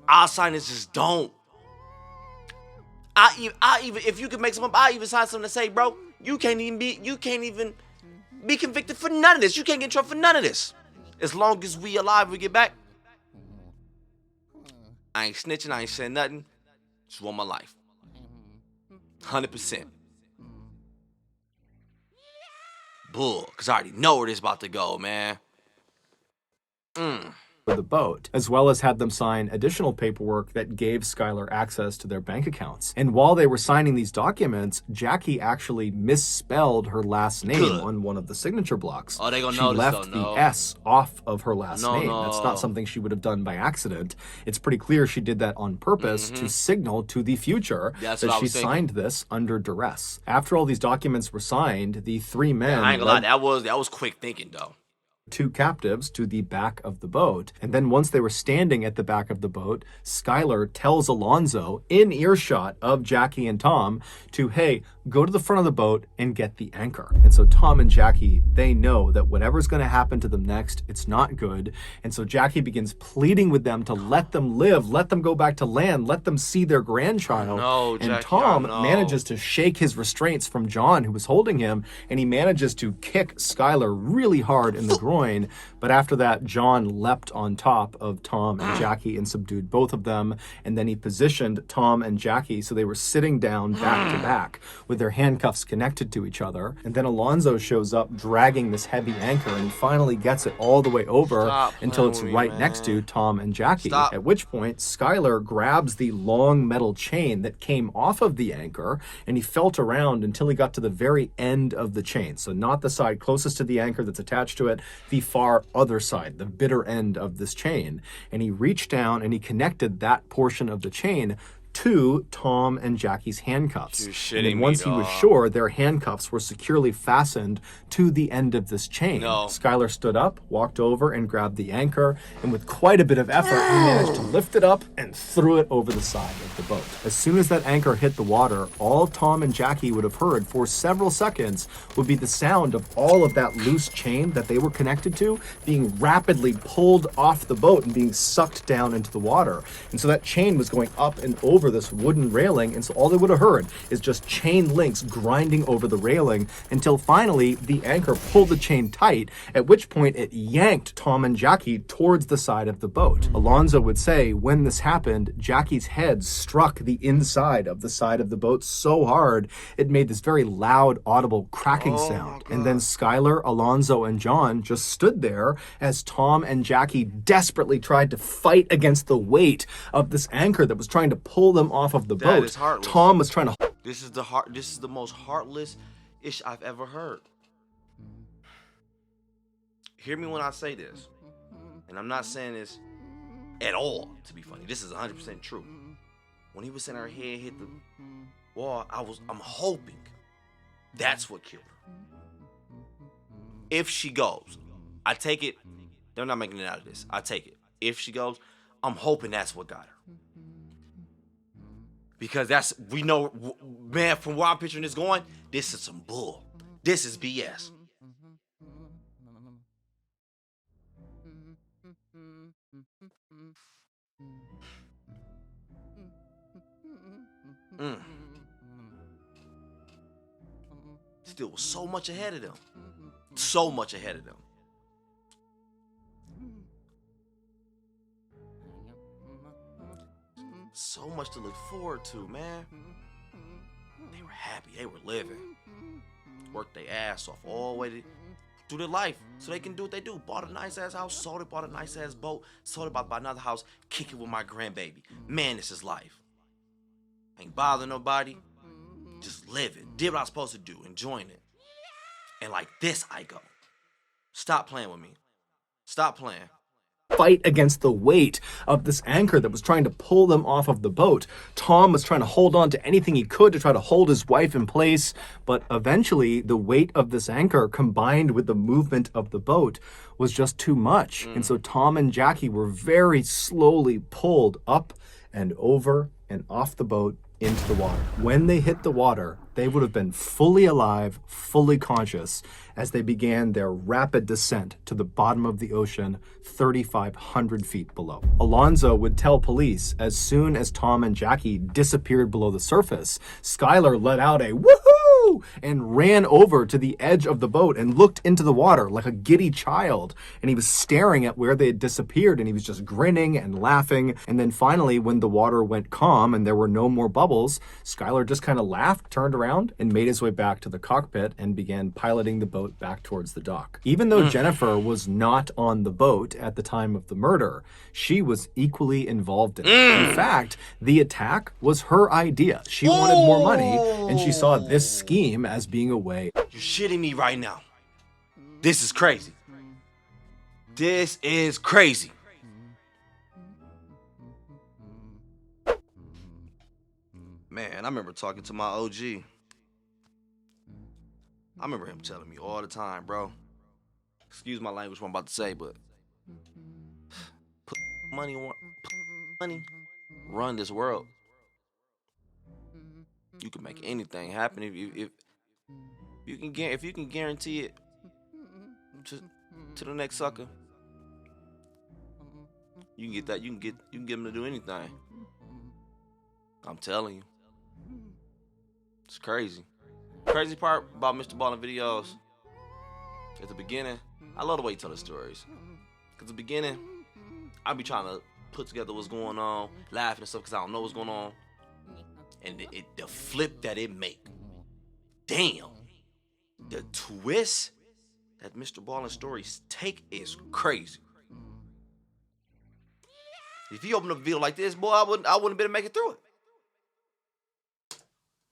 I'll sign this, just don't. I even, if you can make something up, I even sign something to say, bro, you can't even be convicted for none of this. You can't get in trouble for none of this. As long as we alive, we get back. I ain't snitching, I ain't saying nothing. Just want my life. 100%. Bull, because I already know where this about to go, man. For the boat, as well as had them sign additional paperwork that gave Skylar access to their bank accounts. And while they were signing these documents, Jackie actually misspelled her last name on one of the signature blocks. Oh, they gonna she notice, left though, no. the S off of her last No, name. no. That's not something she would have done by accident. It's pretty clear she did that on purpose to signal to the future That's that what I she was thinking. signed this under duress. After all these documents were signed, the three men I ain't gonna lie, led that was quick thinking, though. two captives to the back of the boat. And then once they were standing at the back of the boat, Skylar tells Alonzo, in earshot of Jackie and Tom, to, hey, go to the front of the boat and get the anchor. And so Tom and Jackie, they know that whatever's going to happen to them next, it's not good. And so Jackie begins pleading with them to let them live, let them go back to land, let them see their grandchild. No, and Jackie, Tom I know. manages to shake his restraints from John, who was holding him, and he manages to kick Skylar really hard in the groin. But after that, John leapt on top of Tom and Jackie and subdued both of them. And then he positioned Tom and Jackie so they were sitting down back to back with their handcuffs connected to each other. And then Alonzo shows up dragging this heavy anchor, and he finally gets it all the way over Stop until playing it's with me, right man. next to Tom and Jackie. Stop. At which point, Skylar grabs the long metal chain that came off of the anchor, and he felt around until he got to the very end of the chain. So not the side closest to the anchor that's attached to it, the far other side, the bitter end of this chain. And he reached down and he connected that portion of the chain to Tom and Jackie's handcuffs. You're And shitting then me, once he was dog. sure their handcuffs were securely fastened to the end of this chain, No. Skylar stood up, walked over, and grabbed the anchor, and with quite a bit of effort, he managed to lift it up and threw it over the side of the boat. As soon as that anchor hit the water, all Tom and Jackie would have heard for several seconds would be the sound of all of that loose chain that they were connected to being rapidly pulled off the boat and being sucked down into the water. And so that chain was going up and over this wooden railing, and so all they would have heard is just chain links grinding over the railing until finally the anchor pulled the chain tight, at which point it yanked Tom and Jackie towards the side of the boat. Alonzo would say when this happened, Jackie's head struck the inside of the side of the boat so hard it made this very loud, audible cracking sound. And then Skylar, Alonzo, and John just stood there as Tom and Jackie desperately tried to fight against the weight of this anchor that was trying to pull them off of the That boat. is heartless. Tom was trying to This is the most heartless ish I've ever heard. Hear me when I say this. And I'm not saying this at all to be funny. This is 100% true. When he was saying her head hit the wall, I'm hoping that's what killed her. If she goes, I take it, they're not making it out of this. I take it. If she goes, I'm hoping that's what got her. Because we know, man, from where I'm picturing this going, this is some bull. This is BS. still was so much ahead of them. So much ahead of them. So much to look forward to, man. They were happy. They were living. Worked their ass off all the way through their life so they can do what they do. Bought a nice-ass house, sold it, bought a nice-ass boat, sold it, bought another house, kick it with my grandbaby. Man, this is life. Ain't bothering nobody. Just living. Did what I was supposed to do. Enjoying it. And like this, I go. Stop playing with me. Stop playing. Fight against the weight of this anchor that was trying to pull them off of the boat. Tom was trying to hold on to anything he could to try to hold his wife in place, but eventually the weight of this anchor combined with the movement of the boat was just too much. And so Tom and Jackie were very slowly pulled up and over and off the boat into the water. When they hit the water, they would have been fully alive, fully conscious, as they began their rapid descent to the bottom of the ocean, 3,500 feet below. Alonzo would tell police as soon as Tom and Jackie disappeared below the surface, Skylar let out a woohoo and ran over to the edge of the boat and looked into the water like a giddy child. And he was staring at where they had disappeared, and he was just grinning and laughing. And then finally, when the water went calm and there were no more bubbles, Skylar just kind of laughed, turned around, and made his way back to the cockpit and began piloting the boat back towards the dock. Even though Jennifer was not on the boat at the time of the murder, she was equally involved in it. In fact, the attack was her idea. She wanted more money, and she saw this scheme as being a way. You're shitting me right now. This is crazy. This is crazy. Man, I remember talking to my OG. I remember him telling me all the time, bro. Excuse my language, what I'm about to say, but put money, run this world. You can make anything happen if you can guarantee it to the next sucker. You can get that. You can get him to do anything. I'm telling you, it's crazy. Crazy part about Mr. Ballen videos, at the beginning, I love the way he tells the stories. Cause at the beginning, I be trying to put together what's going on, laughing and stuff, cause I don't know what's going on. And the flip that it make, damn, the twist that Mr. Ballen's stories take is crazy. If he opened up a video like this, boy, I wouldn't have been able to make it through it.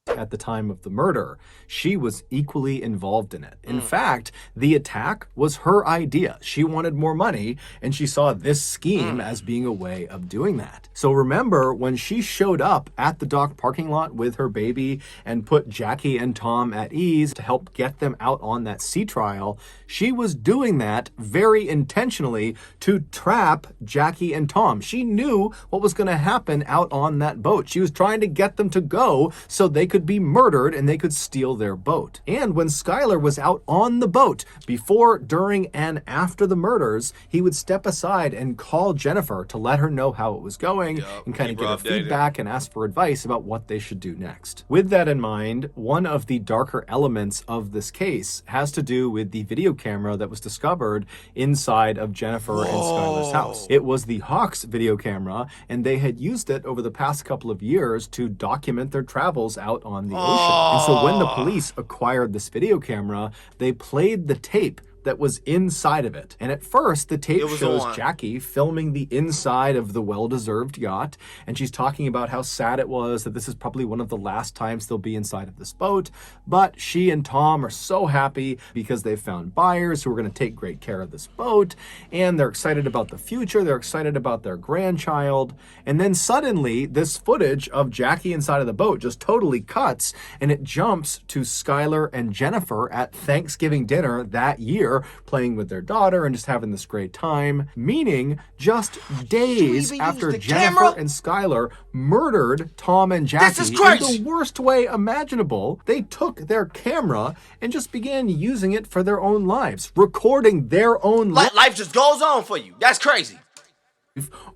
At the time of the murder, she was equally involved in it. In fact, the attack was her idea. She wanted more money, and she saw this scheme as being a way of doing that. So remember, when she showed up at the dock parking lot with her baby and put Jackie and Tom at ease to help get them out on that sea trial, she was doing that very intentionally to trap Jackie and Tom. She knew what was going to happen out on that boat. She was trying to get them to go so they could be murdered and they could steal their boat. And when Skylar was out on the boat, before, during, and after the murders, he would step aside and call Jennifer to let her know how it was going and kind of give her feedback and ask for advice about what they should do next. With that in mind, one of the darker elements of this case has to do with the video camera that was discovered inside of Jennifer and Skylar's house. It was the Hawks video camera, and they had used it over the past couple of years to document their travels out on the ocean. And so when the police acquired this video camera, they played the tape that was inside of it. And at first, the tape shows Jackie filming the inside of the well-deserved yacht, and she's talking about how sad it was that this is probably one of the last times they'll be inside of this boat. But she and Tom are so happy because they've found buyers who are going to take great care of this boat, and they're excited about the future, they're excited about their grandchild. And then suddenly, this footage of Jackie inside of the boat just totally cuts, and it jumps to Skylar and Jennifer at Thanksgiving dinner that year, playing with their daughter and just having this great time, meaning just days after Jennifer and Skylar murdered Tom and Jackie in the worst way imaginable, they took their camera and just began using it for their own lives, recording their own life. Life just goes on for you. That's crazy.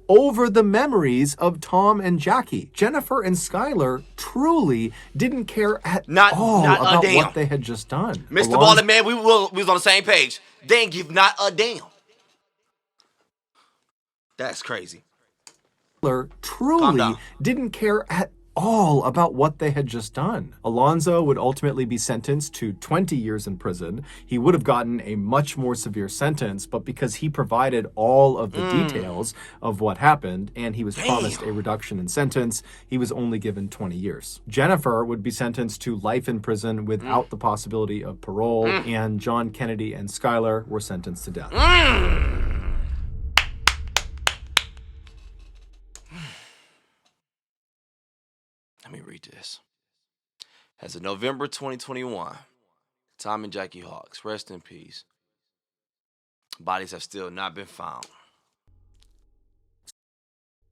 over the memories of Tom and Jackie. Jennifer and Skylar truly didn't care at all not a about damn. what they had just done. Mr. Ballen, man, we was on the same page. They ain't give not a damn. That's crazy. Truly didn't care at all about what they had just done. Alonzo would ultimately be sentenced to 20 years in prison. He would have gotten a much more severe sentence, but because he provided all of the details of what happened and he was promised a reduction in sentence, he was only given 20 years. Jennifer would be sentenced to life in prison without the possibility of parole, and John Kennedy and Skylar were sentenced to death. Let me read this. As of November 2021, Tom and Jackie Hawks, rest in peace. Bodies have still not been found.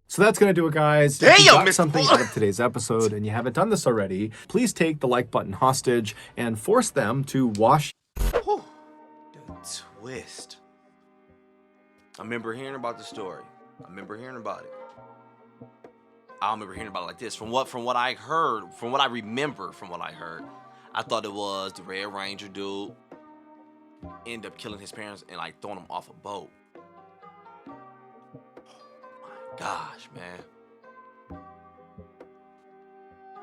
So that's going to do it, guys. Damn, if you got Mr. something Ballen. out of today's episode and you haven't done this already, please take the like button hostage and force them to wash. Whew. The twist. I remember hearing about the story. I remember hearing about it. I don't remember hearing about it like this. From what I heard, from what I remember, I thought it was the Red Ranger dude end up killing his parents and like throwing them off a boat. Oh my gosh, man.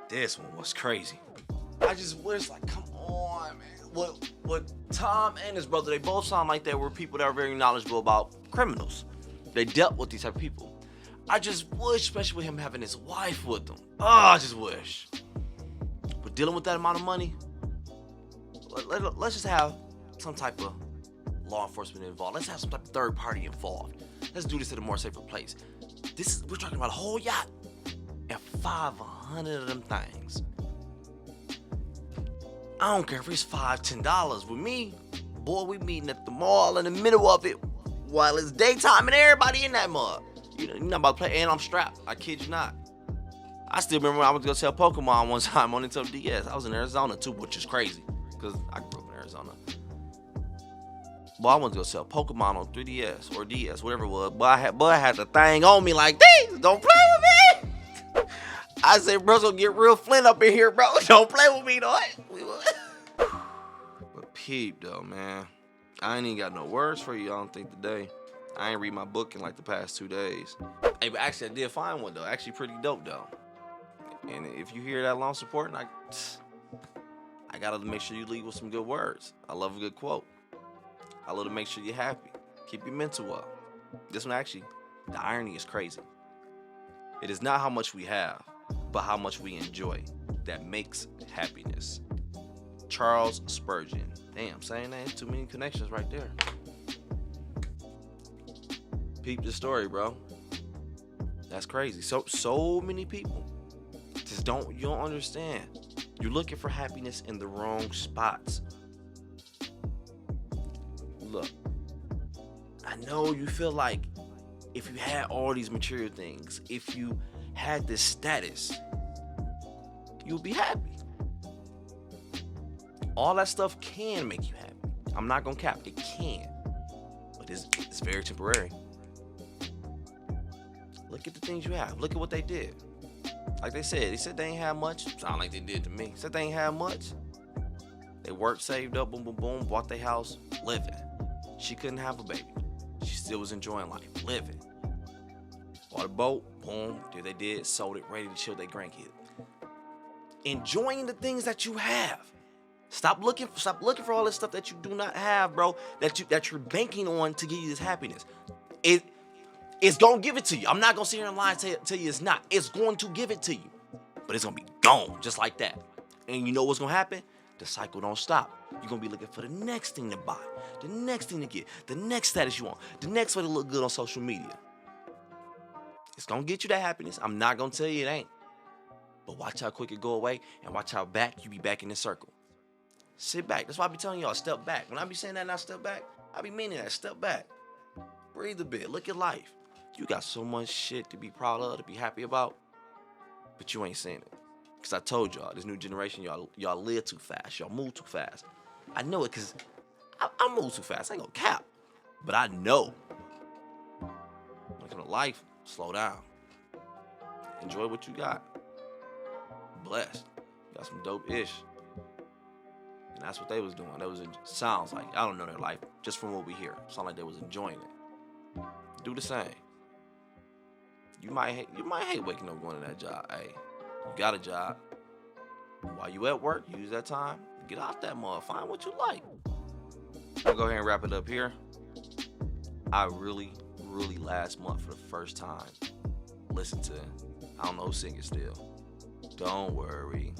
This one was crazy. I just wish, like, come on, man. What Tom and his brother, they both sound like they were people that are very knowledgeable about criminals. They dealt with these type of people. I just wish, especially with him having his wife with him. Oh, I just wish. But dealing with that amount of money, let's just have some type of law enforcement involved. Let's have some type of third party involved. Let's do this at a more safer place. We're talking about a whole yacht and 500 of them things. I don't care if it's $5, $10. With me, boy, we meeting at the mall in the middle of it while it's daytime and everybody in that mug. You're not about to play, and I'm strapped. I kid you not. I still remember when I went to go sell Pokemon one time on Nintendo DS. I was in Arizona too, which is crazy, because I grew up in Arizona. Boy, I went to go sell Pokemon on 3DS or DS, whatever it was. Boy, I had the thing on me like, "This, don't play with me." I said, "Bro's gonna get real Flint up in here, bro. Don't play with me, though." But peep, though, man. I ain't even got no words for you, I don't think, today. I ain't read my book in like the past 2 days. Hey, but actually I did find one though. Actually pretty dope though. And if you hear that long support, I gotta make sure you leave with some good words. I love a good quote. I love to make sure you're happy. Keep your mental up. This one actually, the irony is crazy. It is not how much we have, but how much we enjoy that makes happiness. Charles Spurgeon. Damn, saying that, too many connections right there. Peep the story, bro. That's crazy. So many people just you don't understand. You're looking for happiness in the wrong spots. Look, I know you feel like if you had all these material things, if you had this status, you'll be happy. All that stuff can make you happy. I'm not gonna cap. It can, but it's very temporary. Look at the things you have. Look at what they did. Like they said they ain't have much. Sound like they did to me. Said they ain't have much. They worked, saved up, boom, boom, boom, bought their house, living. She couldn't have a baby. She still was enjoying life, living. Bought a boat, boom, did they did, sold it, ready to chill their grandkid. Enjoying the things that you have. Stop looking for all this stuff that you do not have, bro. That you're banking on to give you this happiness. It's gonna give it to you. I'm not gonna sit here and lie and tell you it's not. It's going to give it to you. But it's gonna be gone just like that. And you know what's gonna happen? The cycle don't stop. You're gonna be looking for the next thing to buy, the next thing to get, the next status you want, the next way to look good on social media. It's gonna get you that happiness. I'm not gonna tell you it ain't. But watch how quick it go away and watch how back you be back in the circle. Sit back. That's why I be telling y'all, step back. When I be saying that now, step back, I be meaning that. Step back. Breathe a bit. Look at life. You got so much shit to be proud of, to be happy about, but you ain't saying it. Because I told y'all, this new generation, y'all live too fast. Y'all move too fast. I know it because I move too fast. I ain't gonna cap. But I know When it comes to life, slow down. Enjoy what you got. Blessed. You got some dope ish. And that's what they was doing. Sounds like, I don't know their life, just from what we hear. Sound like they was enjoying it. Do the same. You might hate waking up going to that job. Hey, you got a job. While you at work, use that time. Get out that mother. Find what you like. I'll go ahead and wrap it up here. I really last month for the first time listened to, I don't know who's singing still. Don't worry.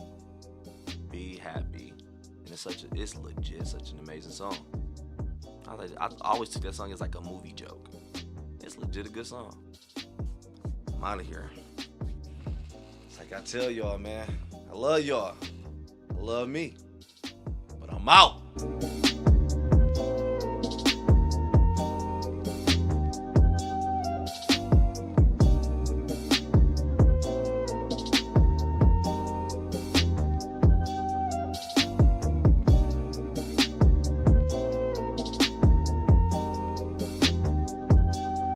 Be happy. And it's legit such an amazing song. I always took that song as like a movie joke. It's legit a good song. I'm out of here. It's like I tell y'all, man. I love y'all. I love me. But I'm out.